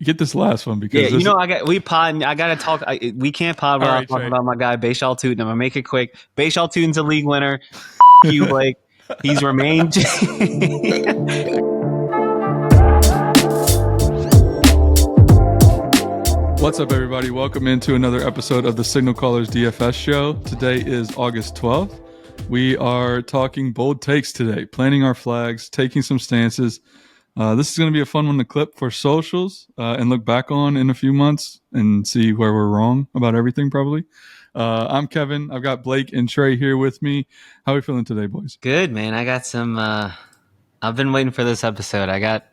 get this last one because I gotta talk. We can't pod without talking about my guy Bhayshul Tuten. I'm gonna make it quick. Bhayshul Tuten's a league winner. You, Blake. He's remained. What's up, everybody? Welcome into another episode of the Signal Callers DFS Show. Today is August 12th. We are talking bold takes today, planting our flags, taking some stances. This is going to be a fun one to clip for socials and look back on in a few months and see where we're wrong about everything, probably. I'm Kevin. I've got Blake and Trey here with me. How are we feeling today, boys? Good, man. I got some. I've been waiting for this episode. I got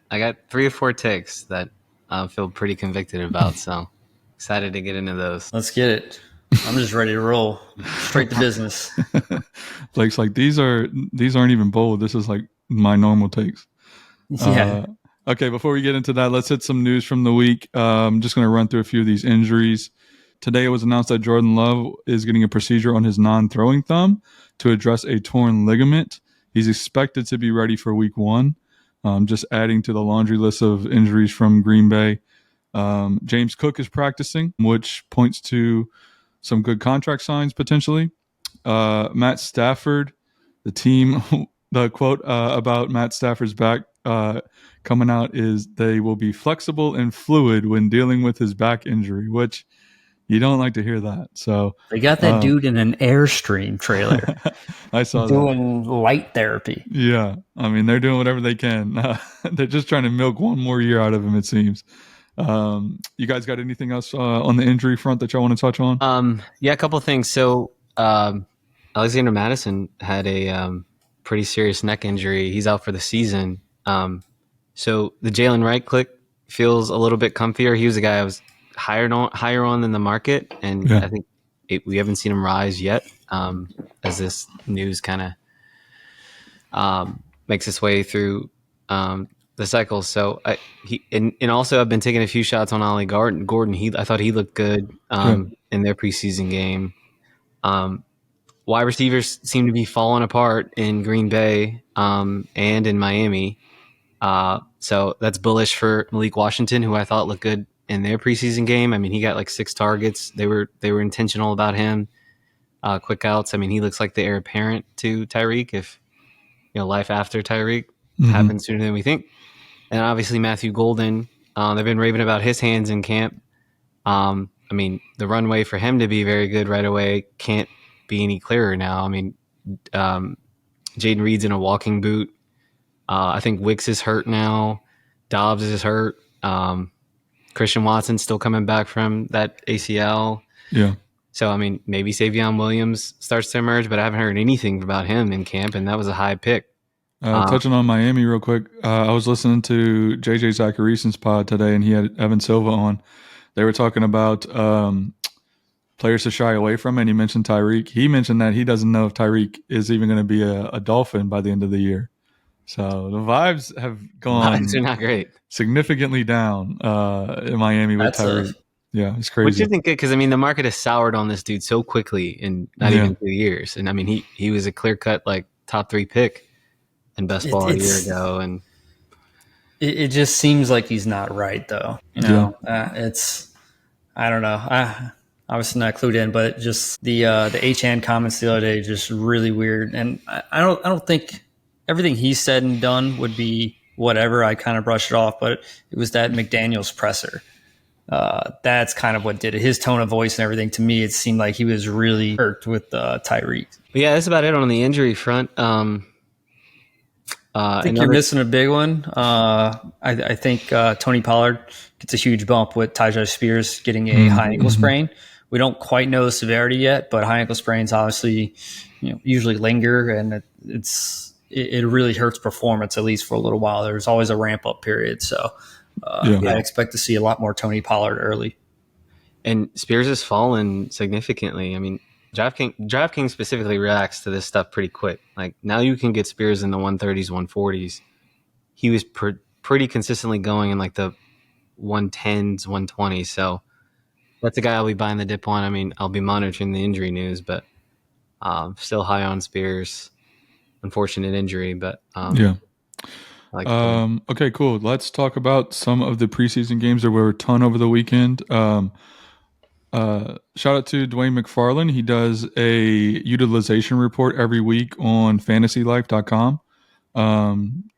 3 or 4 takes that I feel pretty convicted about. So excited to get into those. Let's get it. I'm just ready to roll straight to business. Blake's like, these aren't even bold. This is like my normal takes. Yeah. Okay, before we get into that, let's hit some news from the week. I'm just going to run through a few of these injuries. Today it was announced that Jordan Love is getting a procedure on his non-throwing thumb to address a torn ligament. He's expected to be ready for week 1. Just adding to the laundry list of injuries from Green Bay. James Cook is practicing, which points to some good contract signs potentially. Matt Stafford, the team, the quote about Matt Stafford's back coming out is they will be flexible and fluid when dealing with his back injury, which you don't like to hear that. So they got that dude in an Airstream trailer. I saw doing light therapy. Yeah. I mean, they're doing whatever they can. They're just trying to milk one more year out of him, it seems. You guys got anything else on the injury front that y'all want to touch on? Yeah, a couple of things. So Alexander Madison had a pretty serious neck injury. He's out for the season. So the Jalen Wright click feels a little bit comfier. He was a guy I was higher on than the market, and I think we haven't seen him rise yet. As this news kind of makes its way through the cycle. So also I've been taking a few shots on Ollie Gordon. I thought he looked good in their preseason game. Wide receivers seem to be falling apart in Green Bay and in Miami. So that's bullish for Malik Washington, who I thought looked good in their preseason game. I mean, he got like 6 targets. They were intentional about him. Quick outs. I mean, he looks like the heir apparent to Tyreek if life after Tyreek happens sooner than we think. And obviously Matthew Golden, they've been raving about his hands in camp. I mean, the runway for him to be very good right away can't be any clearer now. I mean, Jaden Reed's in a walking boot. I think Wicks is hurt now. Dobbs is hurt. Christian Watson's still coming back from that ACL. Yeah. So, I mean, maybe Savion Williams starts to emerge, but I haven't heard anything about him in camp, and that was a high pick. Touching on Miami real quick, I was listening to JJ Zacharysen's pod today, and he had Evan Silva on. They were talking about players to shy away from, and he mentioned Tyreek. He mentioned that he doesn't know if Tyreek is even going to be a Dolphin by the end of the year. So the vibes have gone Vibes are not great. Significantly down in Miami with Tyreek. Yeah, it's crazy. Which isn't good because, I mean, the market has soured on this dude so quickly in not even 2 years. And, I mean, he was a clear-cut, like, top 3 pick in best ball a year ago. And it just seems like he's not right, though. I don't know. Obviously not clued in, but just the H-hand comments the other day, just really weird. And I don't think everything he said and done would be whatever. I kind of brushed it off, but it was that McDaniels presser. That's kind of what did it. His tone of voice and everything, to me, it seemed like he was really irked with Tyreek. But yeah, that's about it on the injury front. I think you're missing a big one. I think Tony Pollard gets a huge bump with Tyjae Spears getting a high ankle sprain. We don't quite know the severity yet, but high ankle sprains obviously usually linger, and it really hurts performance, at least for a little while. There's always a ramp-up period, so I expect to see a lot more Tony Pollard early. And Spears has fallen significantly. I mean, DraftKings specifically reacts to this stuff pretty quick. Like, now you can get Spears in the 130s, 140s. He was pretty consistently going in like the 110s, 120s. So that's a guy I'll be buying the dip on. I mean, I'll be monitoring the injury news, but still high on Spears. Unfortunate injury, but I like Okay, cool. Let's talk about some of the preseason games. There were a ton over the weekend. Shout out to Dwayne McFarland. He does a utilization report every week on fantasylife.com.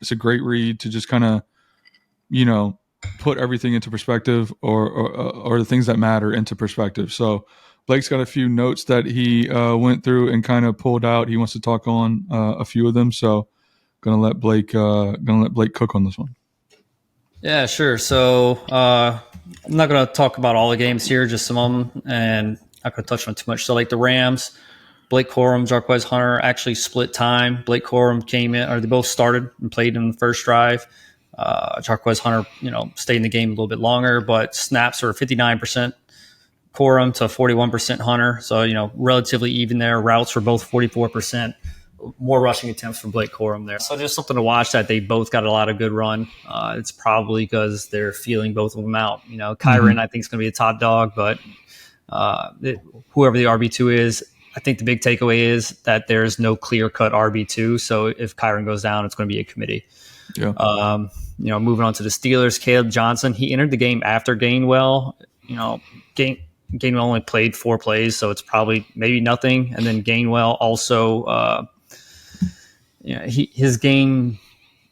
It's a great read to just kind of, put everything into perspective or the things that matter into perspective. So Blake's got a few notes that he went through and kind of pulled out. He wants to talk on a few of them. So gonna let Blake cook on this one. Yeah, sure. So I'm not going to talk about all the games here, just some of them, and not going to touch on too much. So like the Rams, Blake Corum, Jarquez Hunter actually split time. Blake Corum came in, or they both started and played in the first drive. Jarquez Hunter, stayed in the game a little bit longer, but snaps were 59% Corum to 41% Hunter. So, relatively even there. Routes were both 44%. More rushing attempts from Blake Corum there. So just something to watch that they both got a lot of good run. It's probably because they're feeling both of them out. Kyren, I think, is going to be a top dog, but whoever the RB2 is, I think the big takeaway is that there's no clear-cut RB2. So if Kyren goes down, it's going to be a committee. Yeah. Moving on to the Steelers, Caleb Johnson, he entered the game after Gainwell. Gainwell only played 4 plays, so it's probably maybe nothing. And then Gainwell also, his game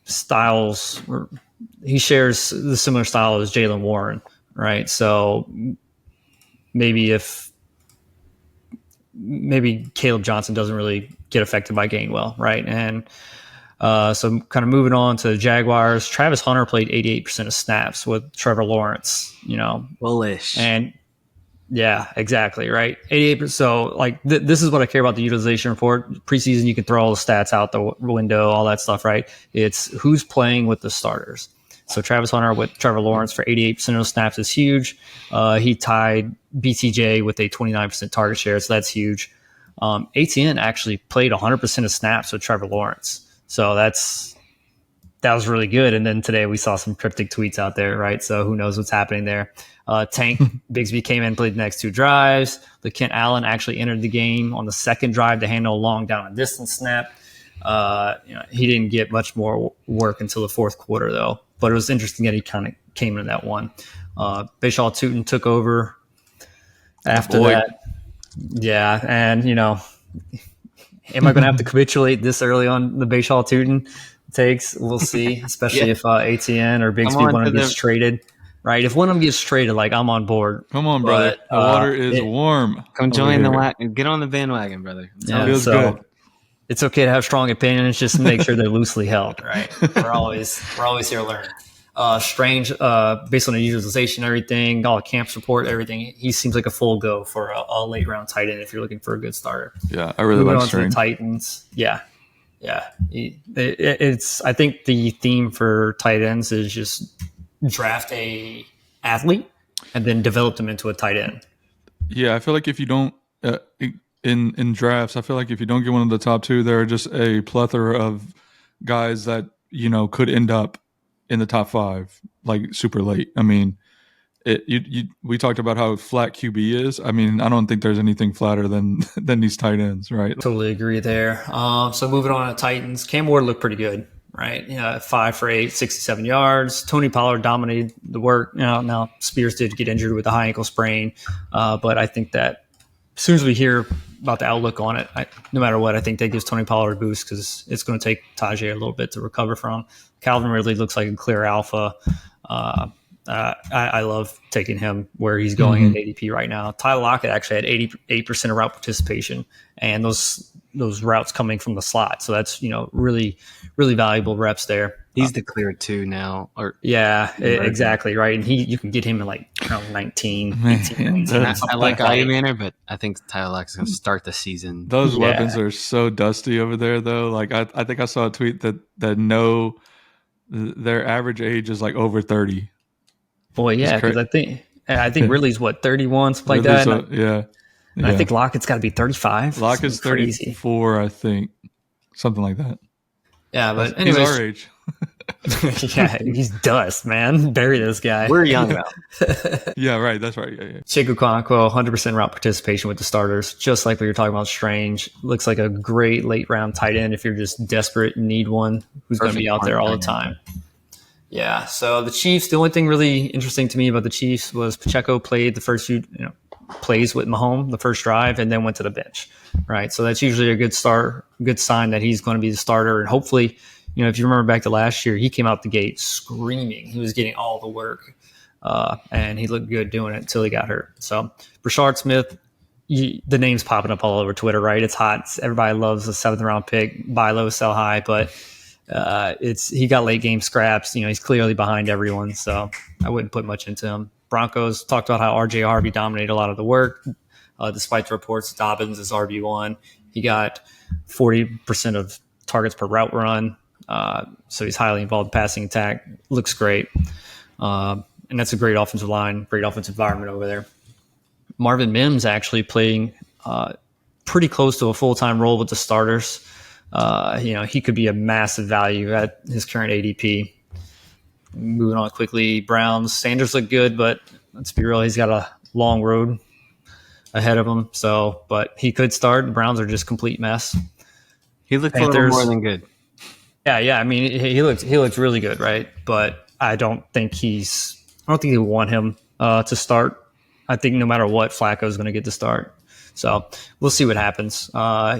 styles, he shares the similar style as Jaylen Warren, right? So maybe Caleb Johnson doesn't really get affected by Gainwell, right? And so kind of moving on to the Jaguars, Travis Hunter played 88% of snaps with Trevor Lawrence, bullish. And yeah, exactly, right. 88%. So this is what I care about the utilization report. Preseason, you can throw all the stats out the window, all that stuff, right? It's who's playing with the starters. So Travis Hunter with Trevor Lawrence for 88% of the snaps is huge. He tied BTJ with a 29% target share, so that's huge. ATN actually played 100% of snaps with Trevor Lawrence. So that was really good. And then today we saw some cryptic tweets out there, right? So who knows what's happening there. Tank Bigsby came in, played the next 2 drives. Kent Allen actually entered the game on the second drive to handle a long down and distance snap. He didn't get much more work until the fourth quarter, though. But it was interesting that he kind of came into that one. Bhayshul Tuten took over after that. Yeah, and, am I going to have to capitulate this early on the Bhayshul Tuten takes? We'll see, especially if ATN or Bigsby one of them gets traded. Right, if one of them gets traded, I'm on board. Come on, brother. The water is warm. Come join get on the bandwagon, brother. Feels good. It's okay to have strong opinions, just make sure they're loosely held. Right, we're always here to learn. Strange, based on the utilization, everything, all the camp support, everything. He seems like a full go for a late round tight end if you're looking for a good starter. Yeah, I really like Strange. The Titans, yeah. It's. I think the theme for tight ends is just draft a athlete and then develop them into a tight end. Yeah, I feel like if you don't in drafts, I feel like if you don't get one of the top 2, there are just a plethora of guys that could end up in the top 5 super late. I mean, we talked about how flat QB is. I mean, I don't think there's anything flatter than these tight ends, right? Totally agree there. So moving on to Titans, Cam Ward looked pretty good. Right, 5 for 8, 67 yards. Tony Pollard dominated the work. Now Spears did get injured with a high ankle sprain, but I think that as soon as we hear about the outlook on it, no matter what, I think that gives Tony Pollard a boost because it's going to take Tajay a little bit to recover from. Calvin Ridley looks like a clear alpha. I love taking him where he's going in ADP right now. Tyler Lockett actually had 88% of route participation, and those routes coming from the slot. So that's really, really valuable reps there. He's the clear 2 now. Exactly right. And you can get him in around 19, 18. I like Manor, but I think Tyler Lockett is going to start the season. Those weapons are so dusty over there, though. I think I saw a tweet that their average age is over 30. Boy, yeah, because I think Ridley's 31, something like that. Yeah. And I think Lockett's got to be 35. Lockett's 34, I think, something like that. Yeah, but anyways, he's our age. Yeah, he's dust, man. Bury this guy. We're young though. Yeah, right. That's right. Yeah. Chico Conquo, 100% route participation with the starters, just like we were talking about Strange. Looks like a great late round tight end if you're just desperate and need one who's going to be out there all the time. Yeah, so the Chiefs, the only thing really interesting to me about the Chiefs was Pacheco played the first few plays with Mahomes, the first drive, and then went to the bench, right? So that's usually a good sign that he's going to be the starter. And hopefully, if you remember back to last year, he came out the gate screaming. He was getting all the work, and he looked good doing it until he got hurt. So Brashard Smith, the name's popping up all over Twitter, right? It's hot. Everybody loves a 7th round pick, buy low, sell high, but he got late game scraps. He's clearly behind everyone, so I wouldn't put much into him. Broncos talked about how RJ Harvey dominated a lot of the work, despite the reports. Dobbins is RB1. He got 40% of targets per route run, so he's highly involved in passing attack. Looks great, and that's a great offensive line, great offensive environment over there. Marvin Mims actually playing pretty close to a full-time role with the starters. He could be a massive value at his current ADP. Moving on quickly, Browns. Sanders look good, but let's be real, he's got a long road ahead of him. So, but he could start. The Browns are just complete mess. He looked a little more than good. Yeah. I mean, he looks really good, right? But I don't think he want him to start. I think no matter what, Flacco is going to get the start. So we'll see what happens.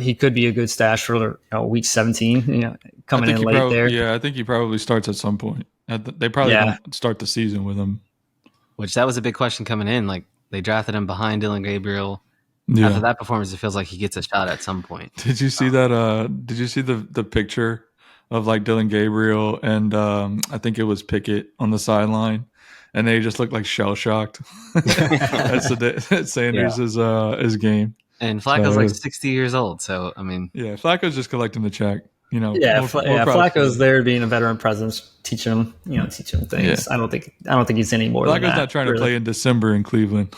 He could be a good stash for week 17. Coming in late there. Yeah, I think he probably starts at some point. They probably don't start the season with him. Which that was a big question coming in. Like they drafted him behind Dylan Gabriel. Yeah. After that performance, it feels like he gets a shot at some point. Did you see that? Did you see the picture of like Dylan Gabriel and I think it was Pickett on the sideline, and they just looked like shell shocked. That's Sanders' game. And Flacco's like 60 years old, so I mean, yeah, Flacco's just collecting the check. Flacco's there being a veteran presence, teaching him things. Yeah. I don't think he's any more. Flacco's not trying to play in December in Cleveland.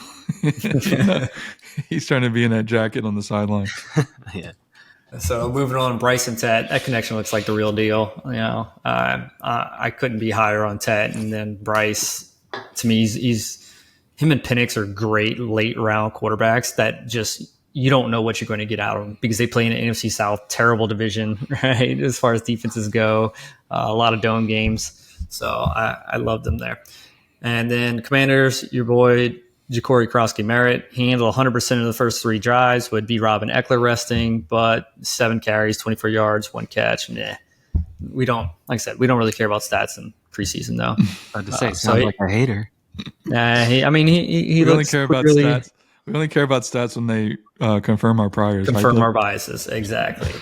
He's trying to be in that jacket on the sideline. Yeah. So moving on, Bryson Tet, that connection looks like the real deal. I couldn't be higher on Tet, and then Bryce. To me, him and Penix are great late round quarterbacks that just. You don't know what you're going to get out of them because they play in an NFC South, terrible division, right? As far as defenses go, a lot of dome games. So I love them there. And then Commanders, your boy, Ja'Cory Krosky-Merritt, he handled 100% of the first 3 drives with B-Rob and Eckler resting, but 7 carries, 24 yards, 1 catch. We don't really care about stats in preseason though. Hard to say, sounds like a hater. He looks care about stats. We only care about stats when they confirm our priors. Our biases. Exactly.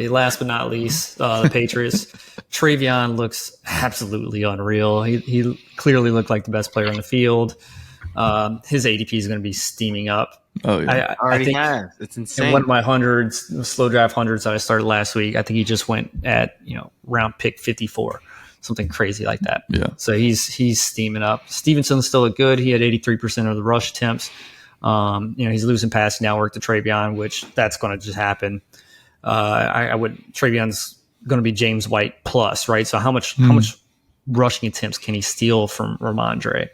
Last but not least, the Patriots. TreVeyon looks absolutely unreal. He clearly looked like the best player on the field. His ADP is going to be steaming up. Oh, yeah. I think it's insane. In one of my slow draft hundreds that I started last week, I think he just went at round pick 54. Something crazy like that. Yeah. So he's steaming up. Stevenson still look good. He had 83% of the rush attempts. He's losing passing network to TreVeyon, which that's going to just happen. TreVeyon's going to be James White plus, right? So how much rushing attempts can he steal from Ramondre,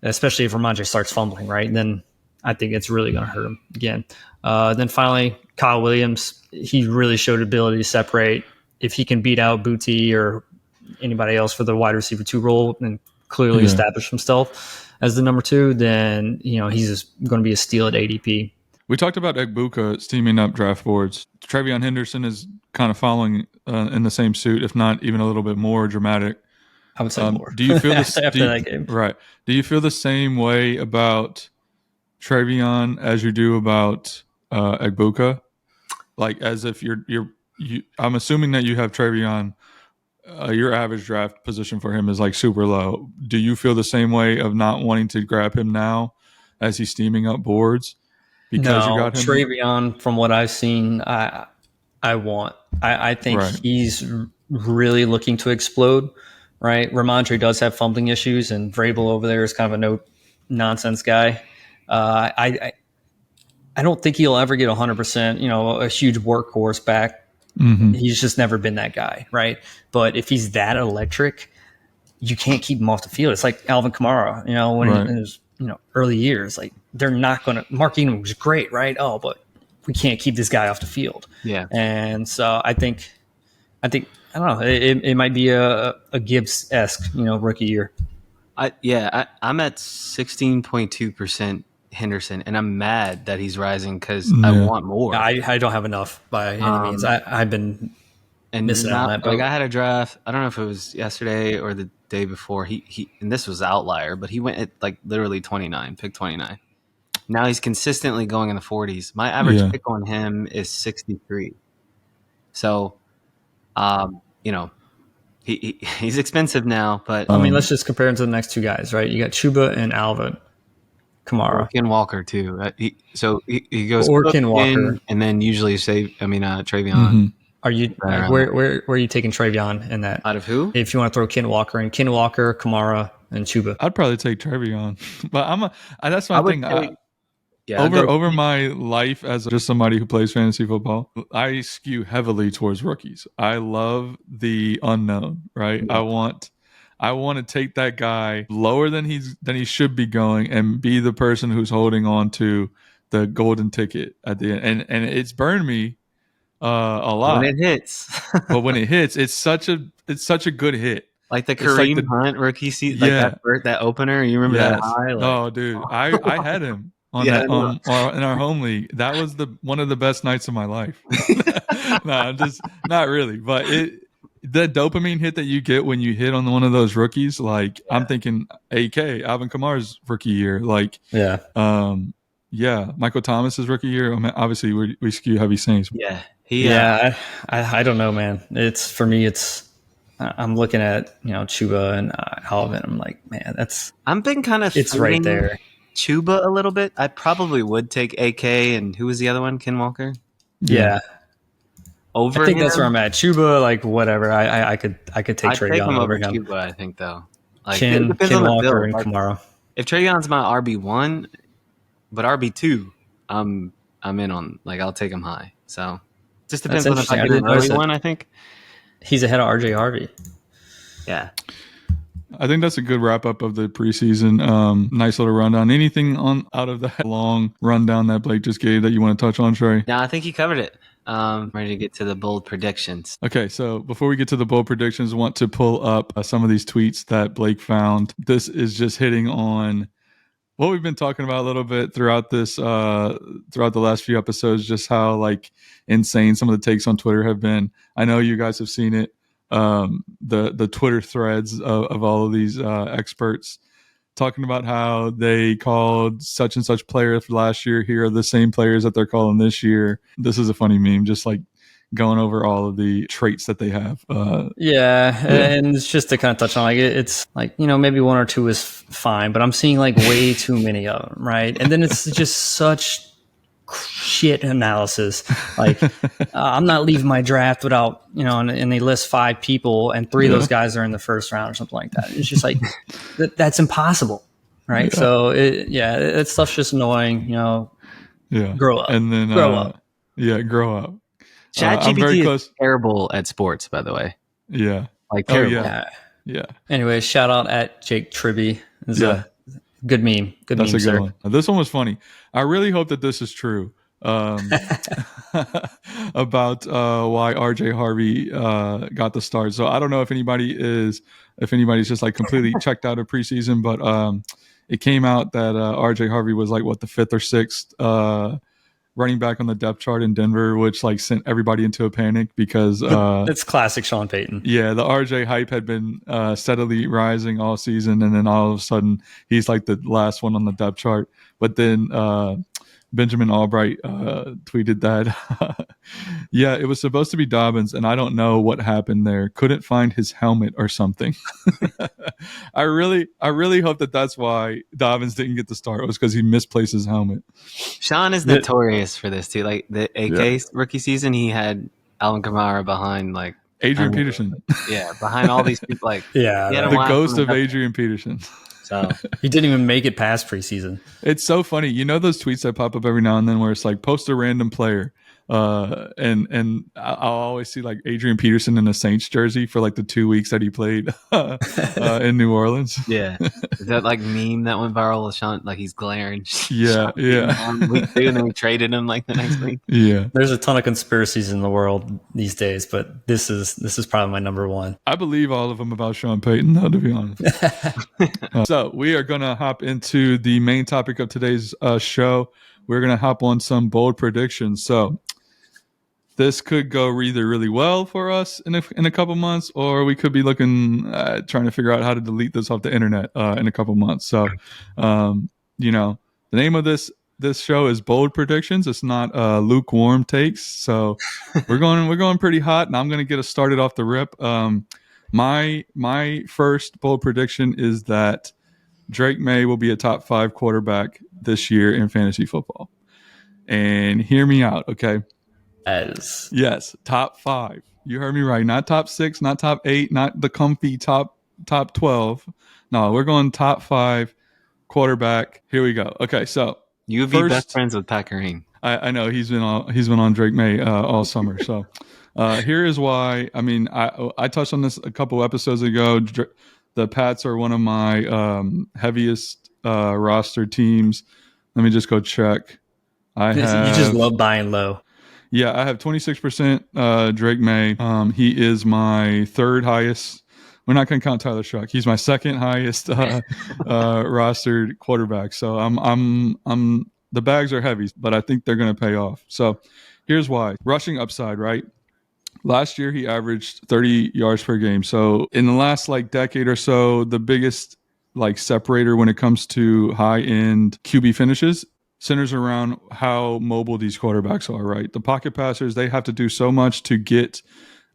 especially if Ramondre starts fumbling, right? And then I think it's really going to hurt him again. Then finally, Kyle Williams, he really showed ability to separate. If he can beat out Booty or anybody else for the wide receiver 2 role and clearly establish himself as the number 2, then he's just going to be a steal at ADP. We talked about Egbuka steaming up draft boards. TreVeyon Henderson is kind of following in the same suit, if not even a little bit more dramatic. I would say more. Do you feel after that game? Right. Do you feel the same way about TreVeyon as you do about Egbuka? Like as if you I'm assuming that you have TreVeyon. Your average draft position for him is like super low. Do you feel the same way of not wanting to grab him now as he's steaming up boards? Because you got him? TreVeyon, from what I've seen, I think he's really looking to explode, right? Ramondre does have fumbling issues, and Vrabel over there is kind of a no-nonsense guy. I don't think he'll ever get 100%, a huge workhorse back He's just never been that guy, right? But if he's that electric, you can't keep him off the field. It's like Alvin Kamara, when in his early years, like they're not going to. Mark Ingram was great, right? Oh, but we can't keep this guy off the field. Yeah, and so I think I don't know. It might be a Gibbs-esque, rookie year. I'm at 16.2% Henderson, and I'm mad that he's rising because I want more. I don't have enough by any means. I've been missing out on that. Like I had a draft. I don't know if it was yesterday or the day before. He and this was outlier, but he went at like literally 29, pick 29. Now he's consistently going in the 40s. My average pick on him is 63. So, he's expensive now, but I mean, let's just compare him to the next two guys, right? You got Chuba and Alvin Kamara. Ken Walker too. He goes or Ken Walker, and then usually TreVeyon. Mm-hmm. Are you where are you taking TreVeyon in that? Out of who? If you want to throw Ken Walker in, Ken Walker, Kamara, and Chuba, I'd probably take TreVeyon, but that's my thing. Over my life as just somebody who plays fantasy football, I skew heavily towards rookies. I love the unknown, right? Yeah. I want to take that guy lower than he should be going and be the person who's holding on to the golden ticket at the end. And it's burned me a lot when it hits. But when it hits, it's such a good hit. Like the Kareem Hunt rookie season, that opener. You remember that high? Oh, dude, I had him. In our home league, that was one of the best nights of my life. No, I'm just not really, but the dopamine hit that you get when you hit on one of those rookies, like I'm thinking AK Alvin Kamara's rookie year, like Michael Thomas's rookie year. I mean, obviously we skew heavy Saints. I don't know, man. It's for me. I'm looking at Chuba and Alvin. I'm like, man, I'm been kind of it's right there. Chuba a little bit. I probably would take AK, and who was the other one? Ken Walker. Yeah. Over. I think that's where I'm at. Chuba, like whatever. I could take TreVeyon over him. Chuba, I think though. Like Ken Walker and Kamara. If TreVeyon's my RB1, but RB2, I'm in on. Like I'll take him high. So just depends on if I get an early one. I think he's ahead of RJ Harvey. Yeah. I think that's a good wrap up of the preseason. Nice little rundown. Anything out of that long rundown that Blake just gave that you want to touch on, Trey? No, I think he covered it. Ready to get to the bold predictions. Okay, so before we get to the bold predictions, I want to pull up some of these tweets that Blake found. This is just hitting on what we've been talking about a little bit throughout the last few episodes, just how like insane some of the takes on Twitter have been. I know you guys have seen it. The Twitter threads of all of these experts talking about how they called such and such players last year. Here are the same players that they're calling this year. This is a funny meme, just like going over all of the traits that they have. And it's just to kind of touch on, like it's like maybe one or two is fine, but I'm seeing like way too many of them, right? And then it's just such shit analysis. Like I'm not leaving my draft without and they list 5 people and 3 of those guys are in the first round or something like that. It's just like that's impossible, right? So that stuff's just annoying. Grow up, and then grow up. ChatGPT is terrible at sports, by the way. Like terrible. Anyway, shout out at Jake Tribby. Good meme. That's a good one. This one was funny. I really hope that this is true about why RJ Harvey got the start. So I don't know if anybody's just like completely checked out of preseason, but it came out that RJ Harvey was like the 5th or 6th running back on the depth chart in Denver, which like sent everybody into a panic because it's classic Sean Payton. Yeah, the RJ hype had been steadily rising all season, and then all of a sudden he's like the last one on the depth chart. But then Benjamin Albright tweeted that it was supposed to be Dobbins, and I don't know what happened there. Couldn't find his helmet or something. I really hope that that's why Dobbins didn't get the start. It was because he misplaced his helmet. Sean is notorious for this too. Like the AK rookie season, he had Alvin Kamara behind like Adrian Peterson. Yeah, behind all these people. Like the ghost of Adrian Peterson. So he didn't even make it past preseason. It's so funny. Those tweets that pop up every now and then where it's like post a random player. And I'll always see like Adrian Peterson in a Saints jersey for like the 2 weeks that he played in New Orleans. Yeah. Is that like meme that went viral with Sean? Like he's glaring. Yeah, yeah. On week 2, and then we traded him like the next week. Yeah. There's a ton of conspiracies in the world these days, but this is probably my number one. I believe all of them about Sean Payton, though, to be honest. So we are going to hop into the main topic of today's show. We're going to hop on some bold predictions. So this could go either really well for us in a couple months, or we could be looking trying to figure out how to delete this off the internet in a couple months. So, the name of this show is Bold Predictions. It's not lukewarm takes. So we're going pretty hot, and I'm going to get us started off the rip. My first bold prediction is that Drake Maye will be a top 5 quarterback this year in fantasy football. And hear me out, okay? Yes, top 5. You heard me right. Not top 6, not top 8, not the comfy top 12. No, we're going top 5 quarterback. Here we go. Okay, so you would be best friends with Pat Kareem. I know he's been on Drake Maye all summer. So here is why. I mean, I touched on this a couple episodes ago. The Pats are one of my heaviest roster teams. Let me just go check. You just love buying low. Yeah, I have 26% Drake Maye. He is my third highest. We're not going to count Tyler Shuck. He's my second highest rostered quarterback. So I'm the bags are heavy, but I think they're going to pay off. So here's why. Rushing upside, right? Last year he averaged 30 yards per game. So in the last decade or so, the biggest separator when it comes to high end QB finishes centers around how mobile these quarterbacks are, right? The pocket passers, they have to do so much to get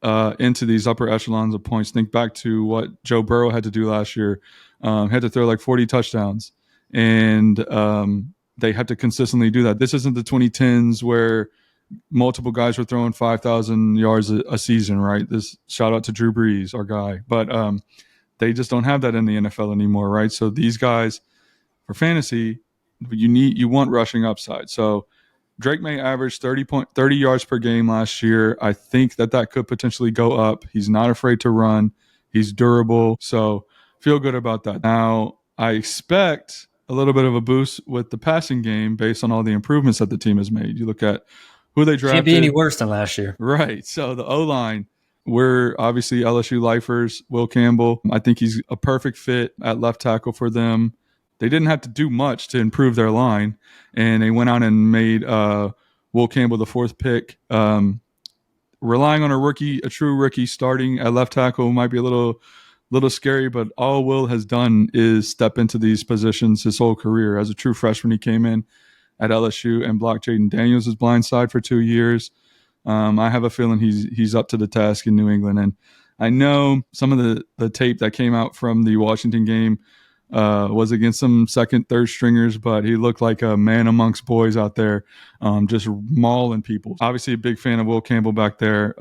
into these upper echelons of points. Think back to what Joe Burrow had to do last year. Had to throw 40 touchdowns, and they had to consistently do that. This isn't the 2010s where multiple guys were throwing 5,000 yards a season, right? This shout out to Drew Brees, our guy. But they just don't have that in the NFL anymore, right? So these guys, for fantasy, you want rushing upside. So Drake Maye averaged 30 yards per game last year. I think that could potentially go up. He's not afraid to run. He's durable. So feel good about that. Now, I expect a little bit of a boost with the passing game based on all the improvements that the team has made. You look at who they drafted. Can't be any worse than last year. Right. So the O-line, we're obviously LSU lifers. Will Campbell, I think he's a perfect fit at left tackle for them. They didn't have to do much to improve their line, and they went out and made Will Campbell the 4th pick. Relying on a true rookie starting at left tackle might be a little scary, but all Will has done is step into these positions his whole career. As a true freshman, he came in at LSU and blocked Jaden Daniels' blind side for 2 years. I have a feeling he's up to the task in New England, and I know some of the tape that came out from the Washington game was against some second, third stringers, but he looked like a man amongst boys out there, just mauling people. Obviously a big fan of Will Campbell back there,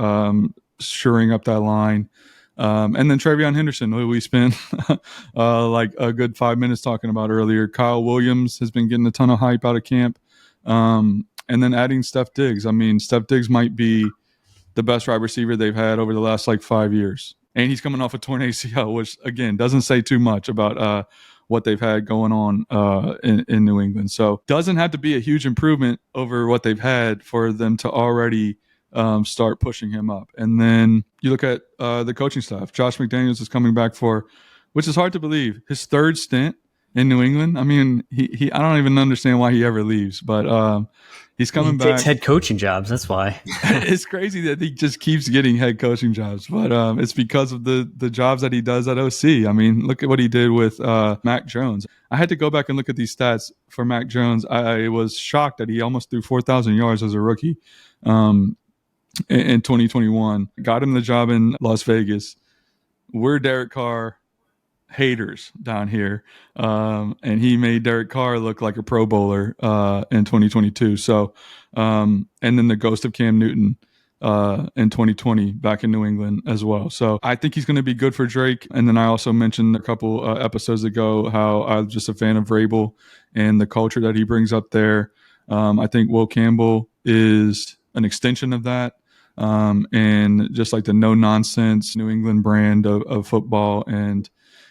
shoring up that line. And then TreVeyon Henderson, who we spent a good 5 minutes talking about earlier. Kyle Williams has been getting a ton of hype out of camp. And then adding Steph Diggs. I mean, Steph Diggs might be the best wide receiver they've had over the last 5 years. And he's coming off a torn ACL, which, again, doesn't say too much about what they've had going on in New England. So doesn't have to be a huge improvement over what they've had for them to already start pushing him up. And then you look at the coaching staff. Josh McDaniels is coming back for, which is hard to believe, his 3rd stint in New England. I mean, he I don't even understand why he ever leaves, but he's coming back. He takes head coaching jobs. That's why. It's crazy that he just keeps getting head coaching jobs, but it's because of the jobs that he does at OC. I mean, look at what he did with Mac Jones. I had to go back and look at these stats for Mac Jones. I was shocked that he almost threw 4,000 yards as a rookie in 2021. Got him the job in Las Vegas. We're Derek Carr haters down here, and he made Derek Carr look like a Pro Bowler in 2022. So, and then the ghost of Cam Newton in 2020 back in New England as well. So I think he's going to be good for Drake. And then I also mentioned a couple episodes ago how I'm just a fan of Vrabel and the culture that he brings up there. I think Will Campbell is an extension of that. And just like the no nonsense New England brand of football. And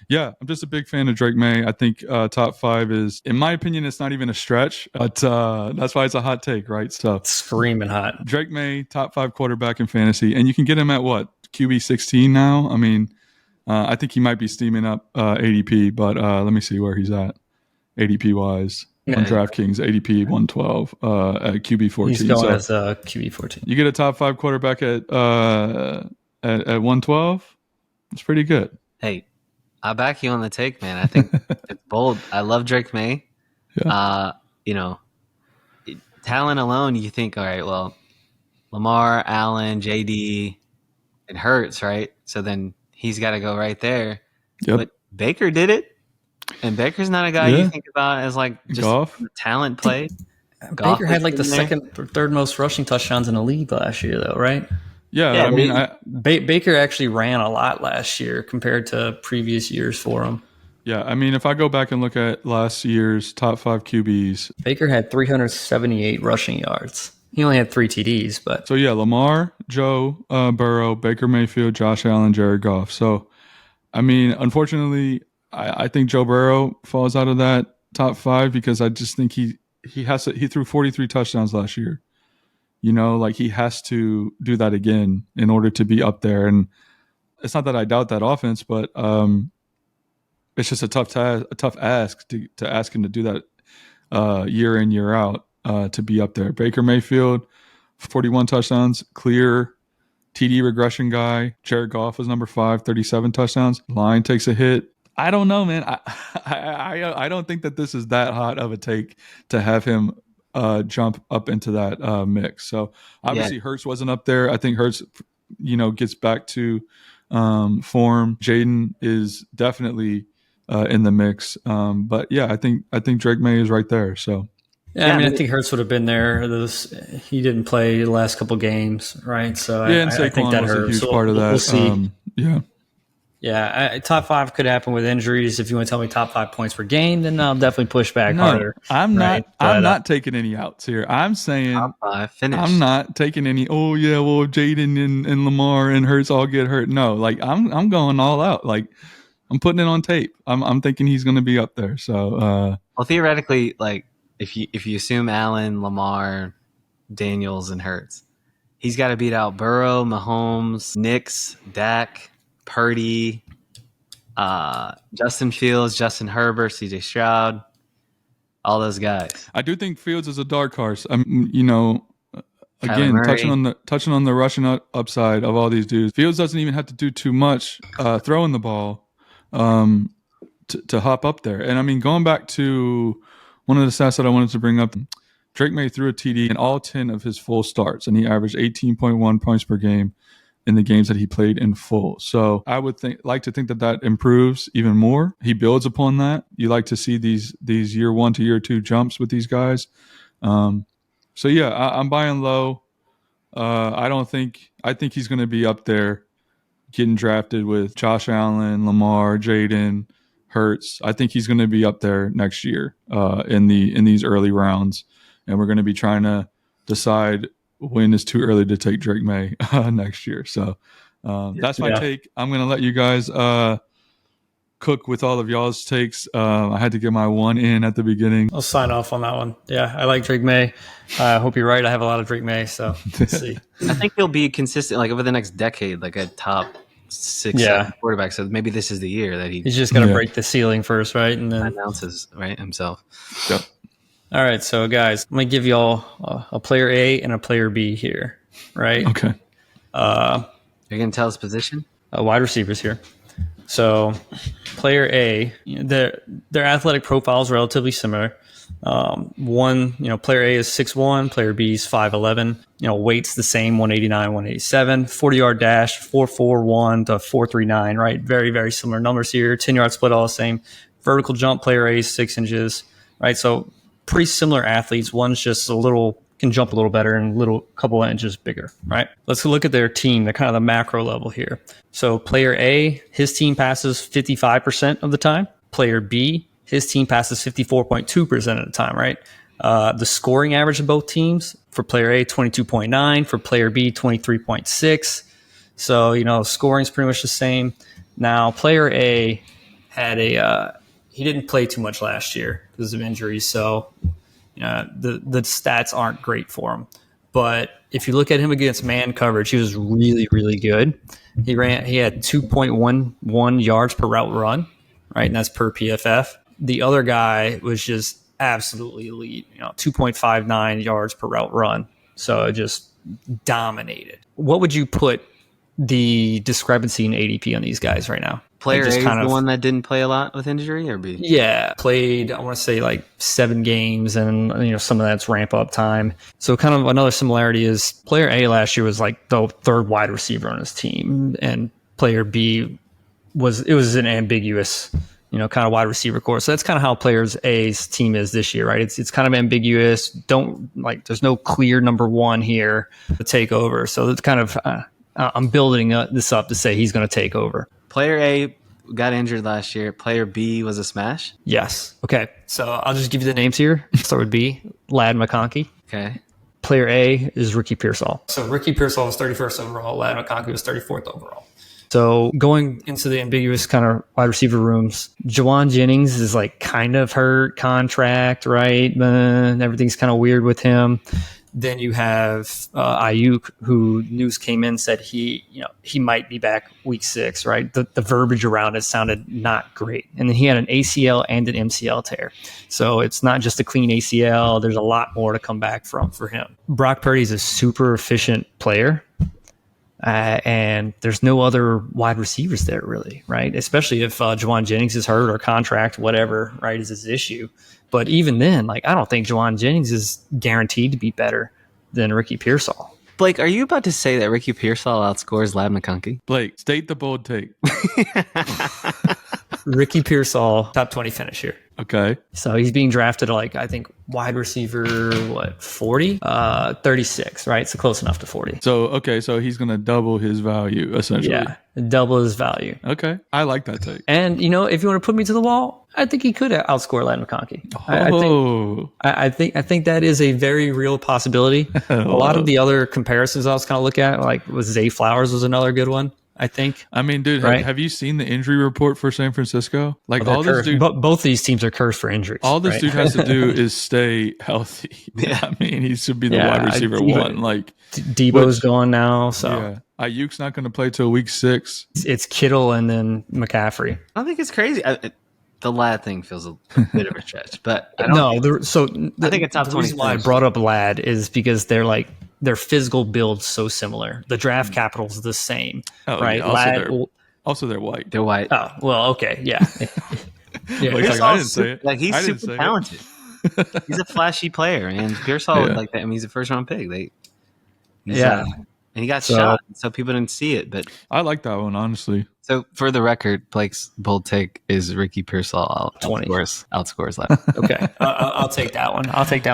yeah, I'm just a big fan of Drake Maye. I think top 5 is, in my opinion, it's not even a stretch, but that's why it's a hot take, right? So screaming hot. Drake Maye, top 5 quarterback in fantasy, and you can get him at what, QB 16 now. I mean, I think he might be steaming up ADP, but let me see where he's at ADP wise. On DraftKings, ADP 112 at QB 14. He's going as a QB 14. You get a top 5 quarterback at 112. It's pretty good. Hey, I'll back you on the take, man. I think it's bold. I love Drake Maye. Yeah. Talent alone, you think, all right, well, Lamar, Allen, JD, and Hurts, right? So then he's got to go right there. Yep. But Baker did it. And Baker's not a guy you think about as like just Goff. Talent play. Baker had like the second or third most rushing touchdowns in the league last year, though, right? Yeah, I mean, Baker actually ran a lot last year compared to previous years for him. Yeah, I mean, if I go back and look at last year's top 5 QBs, Baker had 378 rushing yards. He only had 3 TDs, but so yeah, Lamar, Joe Burrow, Baker Mayfield, Josh Allen, Jared Goff. So, I mean, unfortunately, I think Joe Burrow falls out of that top 5 because I just think he threw 43 touchdowns last year. You know, like he has to do that again in order to be up there. And it's not that I doubt that offense, but it's just a tough ask to ask him to do that year in, year out to be up there. Baker Mayfield, 41 touchdowns, clear TD regression guy. Jared Goff was number 5, 37 touchdowns. Line takes a hit. I don't know, man. I don't think that this is that hot of a take to have him jump up into that mix. So obviously Hurts wasn't up there. I think Hurts, gets back to form. Jaden is definitely in the mix. But yeah, I think Drake Maye is right there. So yeah, I mean, I think Hurts would have been there. He didn't play the last couple games, right? So and I think that was hurts. a huge part of that. We'll see. Yeah. Top 5 could happen with injuries. If you want to tell me top 5 points per game, then I'll definitely push back harder. I'm not taking any outs here. I'm saying top 5 finish. I'm not taking any. Oh yeah, well Jaden and Lamar and Hurts all get hurt. No, like I'm going all out. Like I'm putting it on tape. I'm thinking he's going to be up there. So well, theoretically, like if you assume Allen, Lamar, Daniels, and Hurts, he's got to beat out Burrow, Mahomes, Nix, Dak, Purdy, Justin Fields, Justin Herbert, CJ Stroud, all those guys. I do think Fields is a dark horse. Again, touching on the rushing upside of all these dudes. Fields doesn't even have to do too much throwing the ball to hop up there. And I mean, going back to one of the stats that I wanted to bring up, Drake Maye threw a TD in all 10 of his full starts, and he averaged 18.1 points per game in the games that he played in full. So I would like to think that improves even more. He builds upon that. You like to see these year 1 to year 2 jumps with these guys. So yeah, I'm buying low. I think he's going to be up there getting drafted with Josh Allen, Lamar, Jaden, Hurts. I think he's going to be up there next year in these early rounds. And we're going to be trying to decide when it's too early to take Drake Maye next year. So that's my take. I'm going to let you guys cook with all of y'all's takes. I had to get my one in at the beginning. I'll sign off on that one. Yeah, I like Drake Maye. I hope you're right. I have a lot of Drake Maye, so let's see. I think he'll be consistent, like over the next decade, like a top 6 7 quarterback. So maybe this is the year that he's just got to break the ceiling first, right? And then announces himself. Yep. All right, so guys, I'm gonna give y'all a player A and a player B here, right? Okay. You're gonna tell us position? Wide receivers here. So, player A, their athletic profile is relatively similar. Player A is 6'1", player B is 5'11". Weight's the same, 189, 187. 40-yard dash, 4.41 to 4.39, right? Very, very similar numbers here. 10-yard split, all the same. Vertical jump, player A is 6 inches, right? So, pretty similar athletes. One's just can jump a little better and couple of inches bigger, right? Let's look at their team, the kind of the macro level here. So player A, his team passes 55% of the time. Player B, his team passes 54.2% of the time, right? The scoring average of both teams for player A, 22.9, for player B, 23.6. So, scoring's pretty much the same. Now, player A had he didn't play too much last year because of injuries. So, the stats aren't great for him. But if you look at him against man coverage, he was really, really good. He had 2.11 yards per route run, right? And that's per PFF. The other guy was just absolutely elite, 2.59 yards per route run. So it just dominated. What would you put the discrepancy in ADP on these guys right now? Player A is the one that didn't play a lot with injury, or B? Yeah, played, I want to say like 7 games, and some of that's ramp up time. So kind of another similarity is player A last year was like the third wide receiver on his team, and player B was an ambiguous, kind of wide receiver core. So that's kind of how players A's team is this year, right? It's kind of ambiguous. There's no clear number one here to take over. So it's kind of I'm building this up to say he's going to take over. Player A got injured last year. Player B was a smash? Yes. Okay. So I'll just give you the names here. Start with B, Ladd McConkey. Okay. Player A is Ricky Pearsall. So Ricky Pearsall was 31st overall. Ladd McConkey was 34th overall. So going into the ambiguous kind of wide receiver rooms, Juwan Jennings is like kind of hurt, contract, right? Everything's kind of weird with him. Then you have Ayuk, who news came in, said he might be back week 6, right? The verbiage around it sounded not great. And then he had an ACL and an MCL tear. So it's not just a clean ACL. There's a lot more to come back from for him. Brock Purdy's a super efficient player. And there's no other wide receivers there really, right? Especially if Juwan Jennings is hurt or contract, whatever, right, is his issue. But even then, I don't think Juwan Jennings is guaranteed to be better than Ricky Pearsall. Blake, are you about to say that Ricky Pearsall outscores Ladd McConkey? Blake, state the bold take. Ricky Pearsall, top 20 finish here. Okay. So he's being drafted I think wide receiver, 40? 36, right? So close enough to 40. So he's going to double his value, essentially. Yeah, double his value. Okay. I like that take. And, if you want to put me to the wall, I think he could outscore Ladd McConkey. I think that is a very real possibility. A lot of the other comparisons I was kind of looking at, was Zay Flowers was another good one. I think. I mean, dude, right? Have you seen the injury report for San Francisco? All this dude, both these teams are cursed for injuries. All this dude has to do is stay healthy. Yeah, I mean, he should be the wide receiver one. Debo's gone now, so yeah. Ayuk's not going to play till week 6. It's Kittle and then McCaffrey. I don't think it's crazy. The Ladd thing feels a bit of a stretch, but I think it's top 20. The reason why I brought up Ladd is because their physical build's so similar. The draft capital's the same, right? Yeah. Also, they're white. They're white. Oh, well, okay, yeah. Yeah. I didn't say it. He's super talented. He's a flashy player, and Pearsall would like that. I mean, he's a first-round pick. And he got shot, so people didn't see it. But I like that one, honestly. So, for the record, Blake's bold take is Ricky Pearsall outscores Ladd. Okay, I'll take that one. Because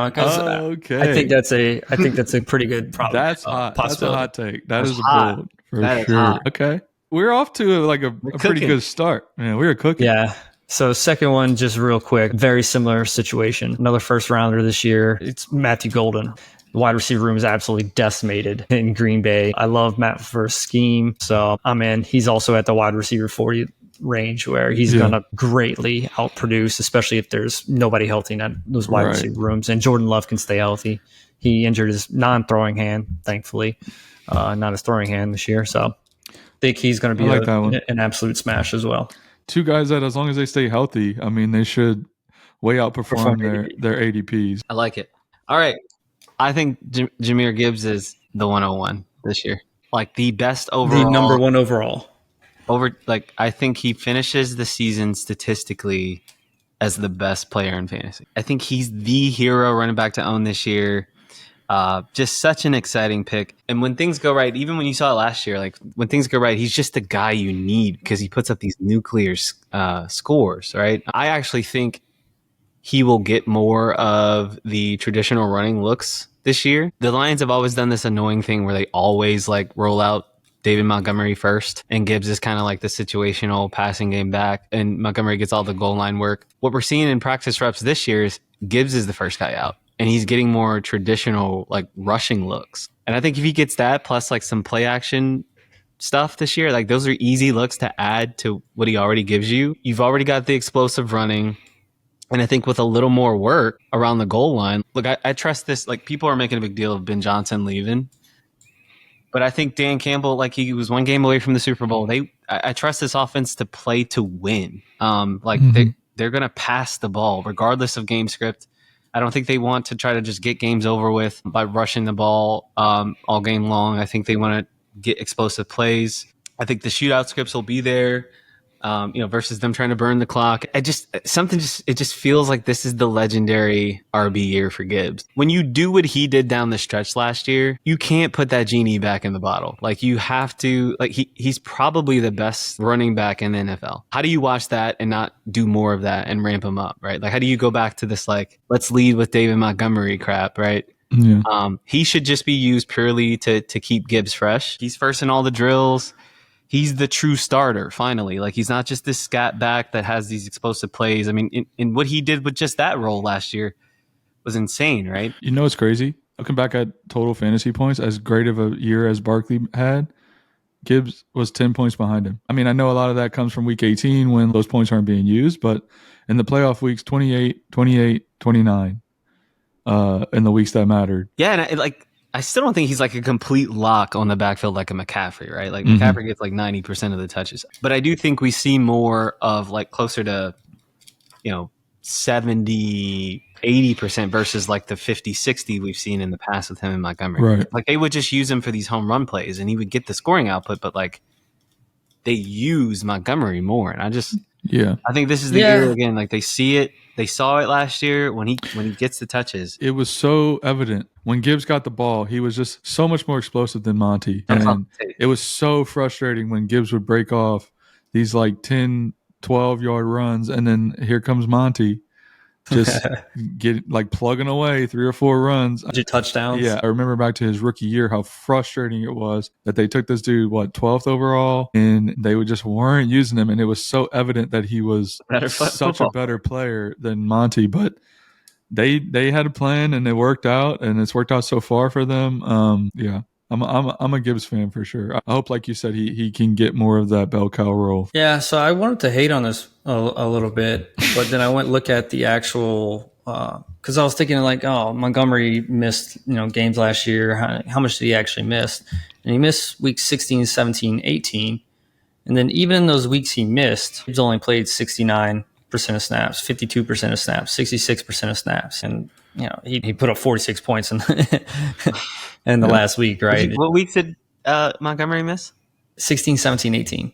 I think that's a pretty good problem. That's hot. That's a hot take. That's is a bold for sure. Okay, we're off to a pretty good start. Man, we were cooking. Yeah. So second one, just real quick, very similar situation. Another first rounder this year. It's Matthew Golden. The wide receiver room is absolutely decimated in Green Bay. I love Matt LaFleur's scheme, so I'm in. He's also at the wide receiver 40 range where he's going to greatly outproduce, especially if there's nobody healthy in those wide receiver rooms. And Jordan Love can stay healthy. He injured his non-throwing hand, thankfully, not his throwing hand this year. So I think he's going to be an absolute smash as well. Two guys that, as long as they stay healthy, I mean, they should way outperform their ADPs. I like it. All right. I think Jahmyr Gibbs is the 101 this year. The best overall. The number one overall. I think he finishes the season statistically as the best player in fantasy. I think he's the hero running back to own this year. Just such an exciting pick. And when things go right, even when you saw it last year, when things go right, he's just the guy you need because he puts up these nuclear scores, right? I actually think he will get more of the traditional running looks this year. The Lions have always done this annoying thing where they always roll out David Montgomery first, and Gibbs is kind of the situational passing game back, and Montgomery gets all the goal line work. What we're seeing in practice reps this year is Gibbs is the first guy out. and he's getting more traditional like rushing looks. And I think if he gets that plus like some play action stuff this year, like those are easy looks to add to what he already gives you. You've already got the explosive running. And I think with a little more work around the goal line, look, I trust this. Like people are making a big deal of Ben Johnson leaving, but I think Dan Campbell, like he was one game away from the Super Bowl. I trust this offense to play to win. They're going to pass the ball regardless of game script. I don't think they want to try to just get games over with by rushing the ball all game long. I think they want to get explosive plays. I think the shootout scripts will be there. Versus them trying to burn the clock. It just feels like this is the legendary RB year for Gibbs. When you do what he did down the stretch last year, you can't put that genie back in the bottle. Like you have to, like he's probably the best running back in the NFL. How do you watch that and not do more of that and ramp him up, right? Like how do you go back to this, like, let's lead with David Montgomery crap, right? Yeah. He should just be used purely to keep Gibbs fresh. He's first in all the drills. He's the true starter, finally. Like, he's not just this scat back that has these explosive plays. I mean, in what he did with just that role last year was insane, right? You know what's crazy? Looking back at total fantasy points, as great of a year as Barkley had, Gibbs was 10 points behind him. I mean, I know a lot of that comes from week 18 when those points aren't being used, but in the playoff weeks, 28, 28, 29, in the weeks that mattered. Yeah, and I still don't think he's like a complete lock on the backfield like a McCaffrey, right? Like McCaffrey gets like 90% of the touches. But I do think we see more of like closer to, 70, 80% versus like the 50, 60 we've seen in the past with him and Montgomery. Right. Like they would just use him for these home run plays and he would get the scoring output, but like they use Montgomery more. And I think this is the year again. Like they see it. They saw it last year when he gets the touches. It was so evident. When Gibbs got the ball, he was just so much more explosive than Monty. And it was so frustrating when Gibbs would break off these like 10, 12-yard runs, and then here comes Monty just get like plugging away 3 or 4 runs. Touchdowns. Yeah, I remember back to his rookie year how frustrating it was that they took this dude 12th overall and they just weren't using him, and it was so evident that he was such a better player than Monty. But they had a plan and it worked out, and it's worked out so far for them. I'm a Gibbs fan for sure. I hope, like you said, he can get more of that bell cow role. Yeah, so I wanted to hate on this a little bit, but then I went look at the actual because I was thinking like, oh, Montgomery missed games last year. How much did he actually miss? And he missed weeks 16, 17, 18. And then even in those weeks he missed, he's only played 69% of snaps, 52% of snaps, 66% of snaps. And he put up 46 points in the last week, right? What weeks did Montgomery miss? 16, 17, 18.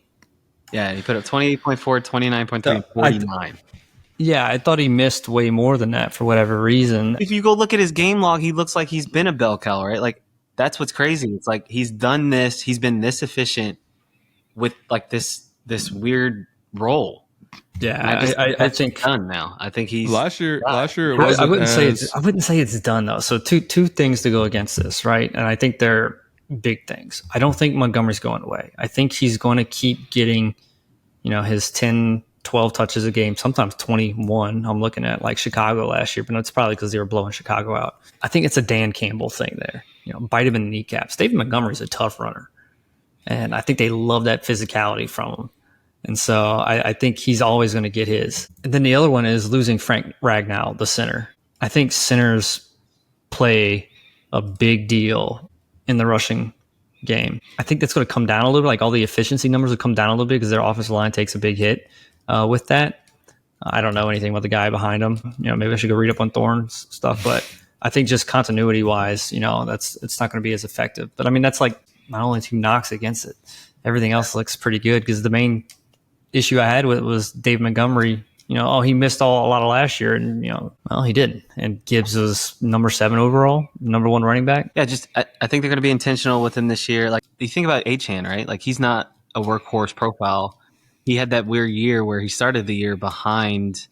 Yeah, he put up 28.4, 29.3, 49. I thought he missed way more than that for whatever reason. If you go look at his game log, he looks like he's been a bell cow, right? Like, that's what's crazy. It's like he's done this. He's been this efficient with like this weird role. Yeah, I think done now. I think he's last year. It wasn't. I wouldn't say it's done though. So two things to go against this, right? And I think they're big things. I don't think Montgomery's going away. I think he's going to keep getting, his 10, 12 touches a game, sometimes 21. I'm looking at like Chicago last year, but it's probably because they were blowing Chicago out. I think it's a Dan Campbell thing there. Bite him in the kneecaps. David Montgomery's a tough runner, and I think they love that physicality from him. And so I think he's always going to get his. And then the other one is losing Frank Ragnow, the center. I think centers play a big deal in the rushing game. I think that's going to come down a little bit. Like all the efficiency numbers will come down a little bit because their offensive line takes a big hit with that. I don't know anything about the guy behind him. Maybe I should go read up on Thorne's stuff. But I think just continuity wise, it's not going to be as effective. But I mean, that's like my only 2 knocks against it. Everything else looks pretty good because the main issue I had with it was Dave Montgomery. He missed a lot of last year, and he didn't. And Gibbs was number 7 overall, number 1 running back. Yeah, I think they're going to be intentional with him this year. Like you think about Achane, right? Like he's not a workhorse profile. He had that weird year where he started the year behind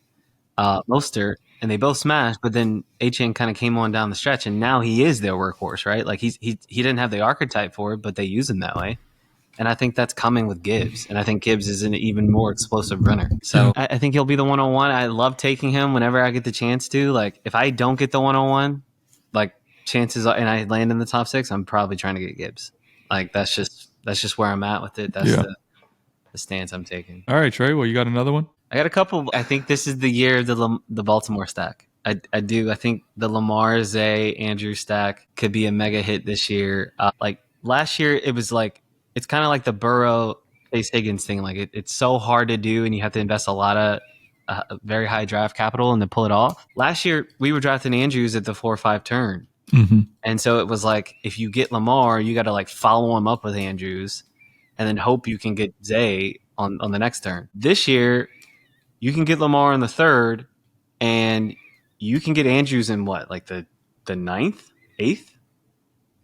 Mostert, and they both smashed. But then Achane kind of came on down the stretch, and now he is their workhorse, right? Like he didn't have the archetype for it, but they use him that way. And I think that's coming with Gibbs. And I think Gibbs is an even more explosive runner. So I think he'll be the 101. I love taking him whenever I get the chance to. Like, if I don't get the 101, like, chances are, and I land in the top 6, I'm probably trying to get Gibbs. Like, that's just where I'm at with it. That's the stance I'm taking. All right, Trey. Well, you got another one? I got a couple. I think this is the year of the Baltimore stack. I do. I think the Lamar, Zay, Andrew stack could be a mega hit this year. Like last year, it was like, it's kind of like the Burrow Chase Higgins thing. Like it's so hard to do, and you have to invest a lot of very high draft capital and to pull it off. Last year, we were drafting Andrews at the 4 or 5 turn. Mm-hmm. And so it was like, if you get Lamar, you got to like follow him up with Andrews and then hope you can get Zay on the next turn. This year, you can get Lamar in the 3rd, and you can get Andrews in what, like the 9th, 8th,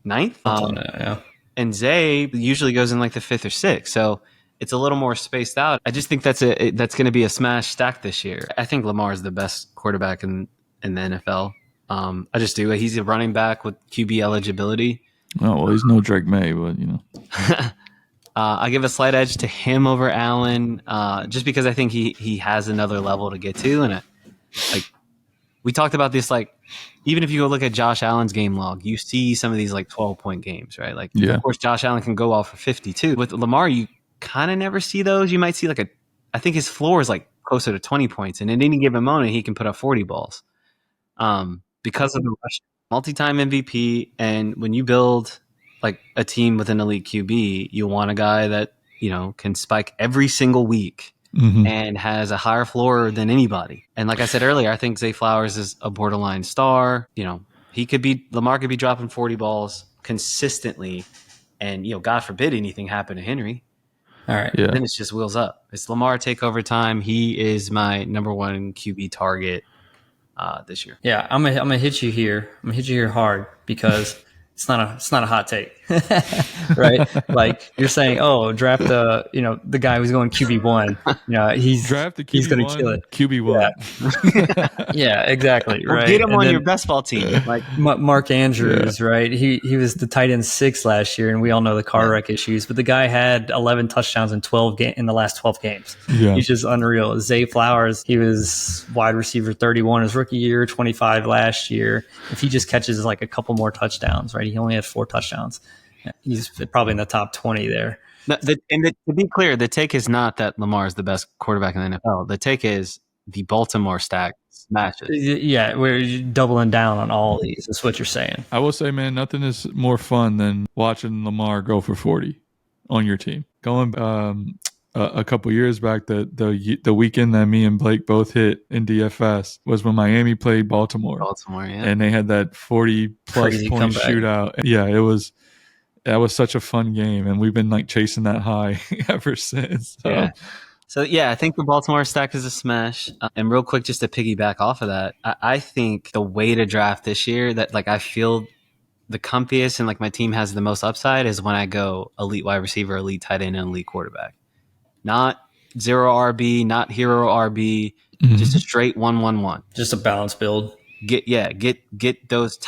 9th? And Zay usually goes in like the 5th or 6th. So it's a little more spaced out. I just think that's going to be a smash stack this year. I think Lamar is the best quarterback in the NFL. I just do. He's a running back with QB eligibility. Oh, well, he's no Drake Maye, but I give a slight edge to him over Allen, just because I think he has another level to get to. And we talked about this, like, even if you go look at Josh Allen's game log, you see some of these like 12-point games, right? Like, of course, Josh Allen can go off for 52. With Lamar, you kind of never see those. You might see I think his floor is like closer to 20 points, and in any given moment, he can put up 40 balls. Because of the rush, multi-time MVP, and when you build like a team with an elite QB, you want a guy that can spike every single week. Mm-hmm. And has a higher floor than anybody. And like I said earlier, I think Zay Flowers is a borderline star. Lamar could be dropping 40 balls consistently, and God forbid anything happen to Henry. All right, then it's just wheels up. It's Lamar takeover time. He is my number 1 QB target this year. Yeah, I'm gonna hit you here. I'm gonna hit you here hard because it's not a hot take, right? Like you're saying, oh, draft the guy who's going QB1. He's draft the QB1, he's going to kill it. QB1. Yeah, exactly. Well, right. Get him on your best ball team, like Mark Andrews, right? He was the tight end 6 last year, and we all know the car wreck issues. But the guy had 11 touchdowns in in the last 12 games. Yeah. He's just unreal. Zay Flowers, he was wide receiver 31 his rookie year, 25 last year. If he just catches like a couple more touchdowns, right? He only had 4 touchdowns. He's probably in the top 20 there. To be clear, the take is not that Lamar is the best quarterback in the NFL. The take is the Baltimore stack smashes. Yeah, we're doubling down on all these. That's what you're saying. I will say, man, nothing is more fun than watching Lamar go for 40 on your team. Going a couple years back, the weekend that me and Blake both hit in DFS was when Miami played Baltimore. And they had that 40-plus point shootout. Yeah, that was such a fun game, and we've been like chasing that high ever since. So. Yeah. So, I think the Baltimore stack is a smash. And real quick, just to piggyback off of that, I think the way to draft this year that like I feel the comfiest and like my team has the most upside is when I go elite wide receiver, elite tight end, and elite quarterback. Not 0 RB, not hero RB, just a straight 1-1-1. Just a balanced build. Get those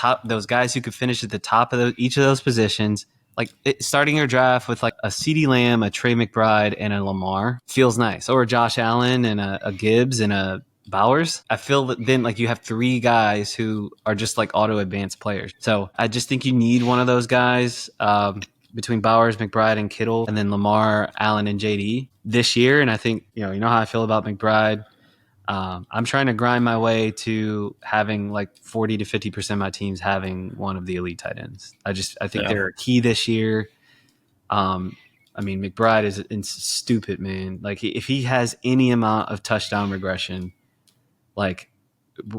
guys who could finish at the top of each of those positions. Like starting your draft with like a CeeDee Lamb, a Trey McBride, and a Lamar feels nice. Or a Josh Allen and a Gibbs and a Bowers. I feel that then like you have 3 guys who are just like auto advanced players. So I just think you need one of those guys between Bowers, McBride, and Kittle, and then Lamar, Allen, and JD this year. And I think you know how I feel about McBride. I'm trying to grind my way to having like 40 to 50% of my teams having one of the elite tight ends. I think they're a key this year. I mean, McBride is stupid, man. Like if he has any amount of touchdown regression, like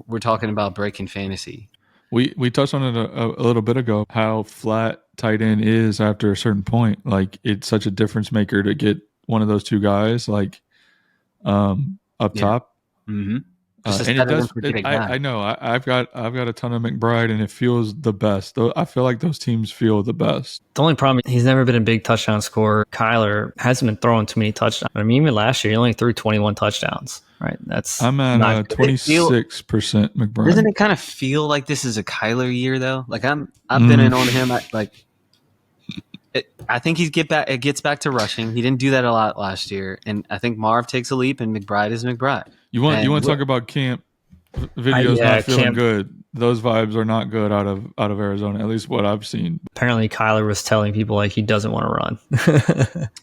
we're talking about breaking fantasy. We touched on it a little bit ago, how flat tight end is after a certain point. Like it's such a difference maker to get one of those 2 guys like up top. Mm-hmm. And it does. I know. I've got a ton of McBride, and it feels the best. I feel like those teams feel the best. The only problem, he's never been a big touchdown scorer. Kyler hasn't been throwing too many touchdowns. I mean, even last year, he only threw 21 touchdowns. Right? I'm at 26% McBride. Doesn't it kind of feel like this is a Kyler year though? Like I've been in on him. I think it gets back to rushing. He didn't do that a lot last year, and I think Marv takes a leap, and McBride is McBride. You want to talk about camp videos not feeling good? Those vibes are not good out of Arizona, at least what I've seen. Apparently, Kyler was telling people like he doesn't want to run.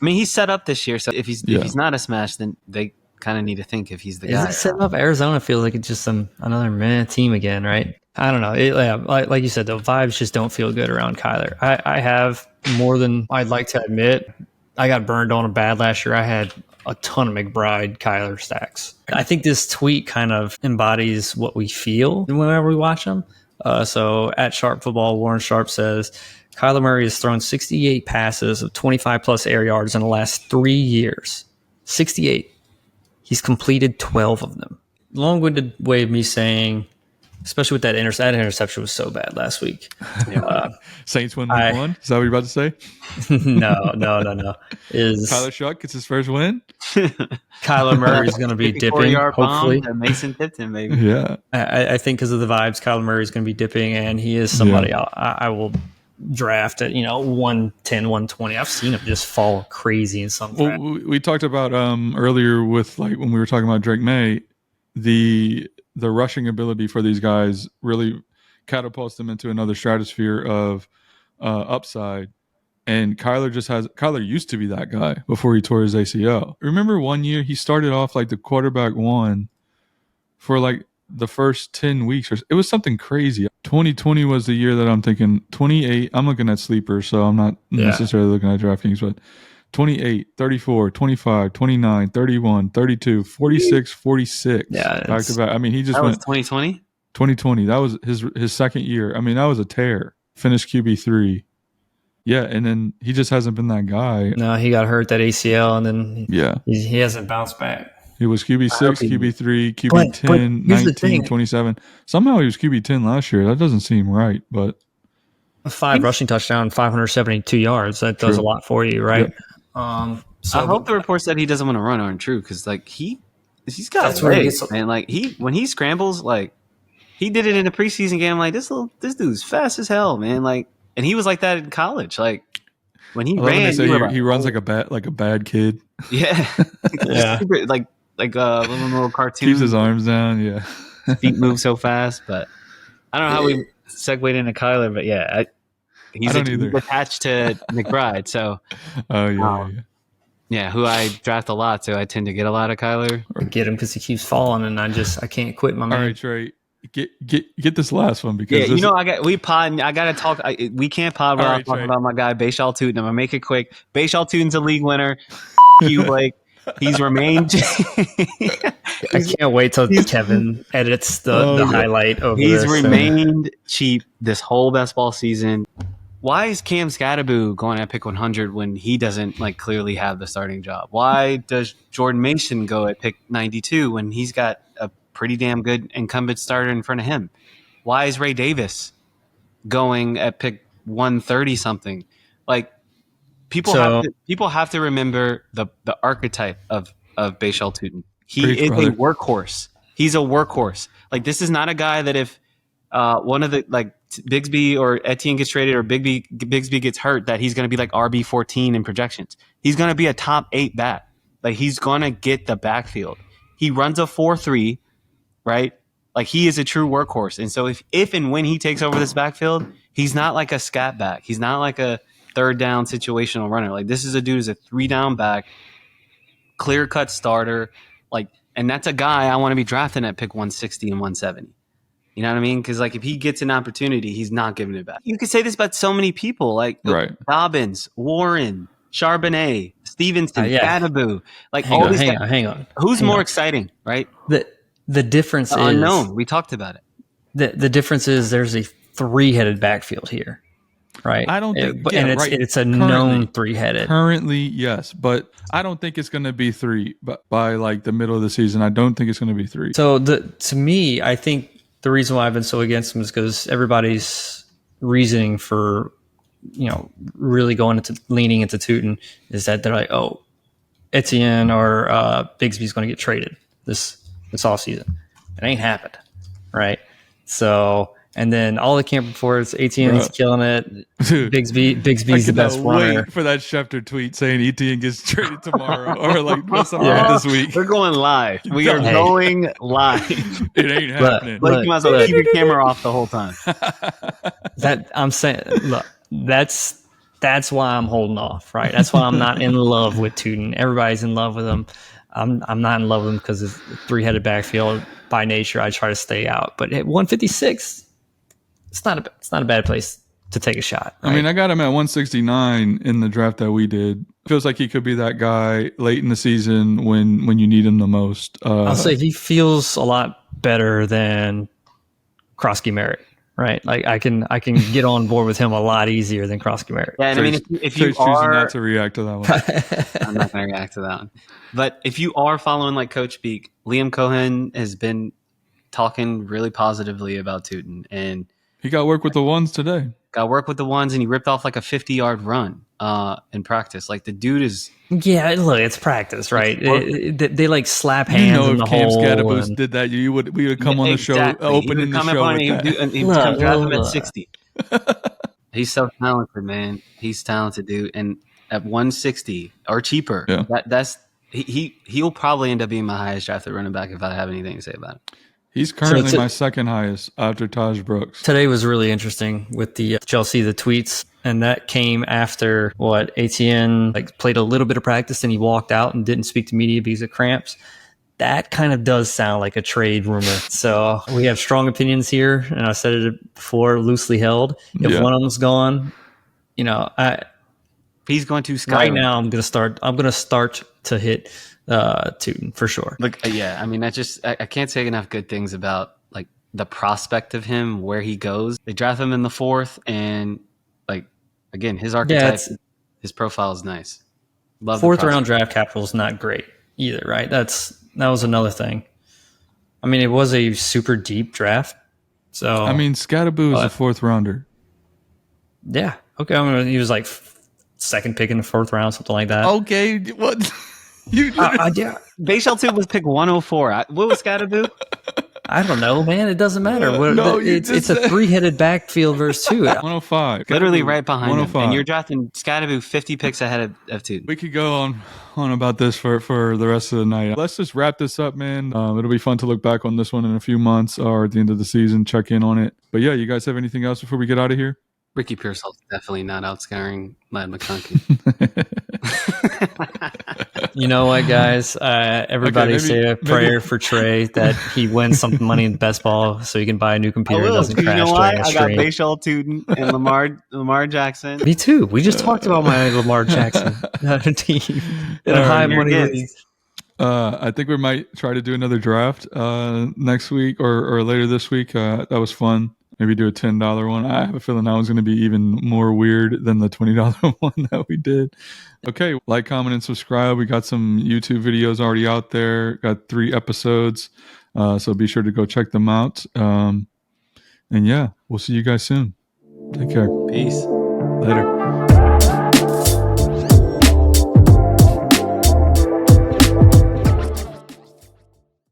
I mean, he's set up this year, so if he's not a smash, then they kind of need to think if he's the guy. Is it set up? Arizona feels like it's just another meh team again, right? I don't know. Like you said, the vibes just don't feel good around Kyler. I have more than I'd like to admit. I got burned on him bad last year. I had a ton of McBride Kyler stacks. I think this tweet kind of embodies what we feel whenever we watch him. So at Sharp Football, Warren Sharp says, Kyler Murray has thrown 68 passes of 25 plus air yards in the last 3 years. 68. He's completed 12 of them. Long-winded way of me saying, especially with that interception was so bad last week. Saints win week 1? Is that what you're about to say? No. Is Kyler Shuck gets his first win? Kyler Murray is going to be dipping, hopefully. Mason Tipton, maybe. Yeah. I think because of the vibes, Kyler Murray is going to be dipping, and he is somebody I will draft at 110, 120. I've seen him just fall crazy in some draft. Well, we talked about earlier with when we were talking about Drake Maye, the rushing ability for these guys really catapults them into another stratosphere of upside. And Kyler used to be that guy before he tore his ACL. Remember one year he started off like the quarterback one for like the first 10 weeks. It was something crazy. 2020 was the year that I'm thinking 28. I'm looking at sleepers, so I'm not necessarily looking at DraftKings, but 28, 34, 25, 29, 31, 32, 46, 46. Yeah, back to back. I mean, he just went 2020? 2020. That was his second year. I mean, that was a tear. Finished QB3. Yeah, and then he just hasn't been that guy. No, he got hurt that ACL, and then he hasn't bounced back. He was QB6, QB3, QB10, 19, 27. Somehow he was QB10 last year. That doesn't seem right, but 5 rushing touchdowns, 572 yards. That does a lot for you, right? Yep. I hope the reports that he doesn't want to run aren't true, because he's got legs, man. Like when he scrambles, like he did it in a preseason game. Like this dude's fast as hell, man. Like, and he was like that in college. Like when he ran, he runs like a bad kid. Yeah, yeah. like a little cartoon. Keeps his arms down. Yeah, feet move so fast. But I don't know how we segued into Kyler, but yeah. He's attached to McBride, so who I draft a lot, so I tend to get a lot of Kyler. Or get him because he keeps falling, and I can't quit my man. All right, Trey, get this last one because I gotta talk. We can't pod without talking about my guy Bhayshul Tuten. I'm gonna make it quick. Bhayshul Tuten's a league winner. You Blake. He's remained. I can't wait till Kevin edits the highlight over this. He's remained cheap this whole best ball season. Why is Cam Scatterboo going at pick 100 when he doesn't clearly have the starting job? Why does Jordan Mason go at pick 92 when he's got a pretty damn good incumbent starter in front of him? Why is Ray Davis going at pick 130 something? Like people have to remember the archetype of Bhayshul Tuten. He is a workhorse. He's a workhorse. Like this is not a guy that if one of the Bigsby or Etienne gets traded or Bigsby gets hurt, that he's going to be like RB14 in projections. He's going to be a top 8 back. Like he's going to get the backfield. He runs a 4.3, right? Like he is a true workhorse. And so if and when he takes over this backfield, he's not like a scat back. He's not like a third down situational runner. Like this is a dude who's a 3-down back, clear cut starter. And that's a guy I want to be drafting at pick 160 and 170. You know what I mean? Because if he gets an opportunity, he's not giving it back. You could say this about so many people, Dobbins, Warren, Charbonnet, Stevenson, Scatterboo. Hang on. Who's more exciting, right? The difference is unknown. We talked about it. The difference is there's a 3-headed backfield here, right? I don't think, it's a known 3-headed. Currently, yes, but I don't think it's going to be 3. But by the middle of the season, I don't think it's going to be 3. So to me, I think the reason why I've been so against him is because everybody's reasoning for, really leaning into Tuten is that they're like, oh, Etienne or Bigsby's going to get traded this offseason. It ain't happened, right? So And then all the camp reports, ATN's killing it. Dude, Bigsby's the best runner. Wait for that Schefter tweet saying ETN gets traded tomorrow or like something like this week. We're going live. We are going live. It ain't happening. Like you might as well keep your camera off the whole time. That I'm saying, look, that's why I'm holding off, right? That's why I'm not in love with Tuten. Everybody's in love with him. I'm not in love with him because it's a three-headed backfield. By nature, I try to stay out. But at 156, it's not a bad place to take a shot. Right? I mean, I got him at 169 in the draft that we did. Feels like he could be that guy late in the season when you need him the most. I'll say he feels a lot better than Krosky Merritt. Right, like I can get on board with him a lot easier than Krosky Merritt. Yeah, and I mean, if you are not to react to that one, I'm not going to react to that one. But if you are following like Coach Speak, Liam Cohen has been talking really positively about Tuten, and he got work with the ones today. Got work with the ones, and he ripped off like a 50-yard run in practice. Like the dude is. Yeah, look, it's practice, right? They like slap hands in the Cam hole. Scadaboo did that, we would come on the show, opening the show with that. He would draft him at 60. He's so talented, man. He's talented, dude. And at 160 or cheaper, he'll probably end up being my highest drafted running back if I have anything to say about it. He's currently my second highest after Taj Brooks. Today was really interesting with the Chelsea, the tweets, and that came after ATN played a little bit of practice and he walked out and didn't speak to media because of cramps. That kind of does sound like a trade rumor. So we have strong opinions here, and I said it before, loosely held. If one of them's gone, he's going to sky. Right now, I'm going to start to hit Tuten for sure. Look, I mean, I can't say enough good things about like the prospect of him, where he goes. They draft him in the 4th, and again, his archetype, his profile is nice. Love 4th round draft capital is not great either, right? That was another thing. I mean, it was a super deep draft. So I mean, Scadaboo is a 4th rounder. Yeah. Okay. I mean, he was like second pick in the 4th round, something like that. Okay. What? Bhayshul was pick 104. What was Scadaboo? I don't know, man. It doesn't matter. It's a 3-headed backfield versus 2. 105. Literally right behind him. And you're drafting Scadaboo 50 picks ahead of Tuten. We could go on about this for the rest of the night. Let's just wrap this up, man. It'll be fun to look back on this one in a few months or at the end of the season, check in on it. But yeah, you guys have anything else before we get out of here? Ricky Pearsall's definitely not outscoring Ladd McConkey. You know what, guys? Everybody say a prayer for Trey that he wins some money in best ball so he can buy a new computer and doesn't crash during a stream. I got Bhayshul, Tuten, and Lamar Jackson. Me too. We just talked about my Lamar Jackson team in a high money league. I think we might try to do another draft next week or later this week. That was fun. Maybe do a $10 one. I have a feeling that one's going to be even more weird than the $20 one that we did. Okay, like, comment, and subscribe. We got some YouTube videos already out there. Got 3 episodes, so be sure to go check them out. And yeah, we'll see you guys soon. Take care. Peace. Later.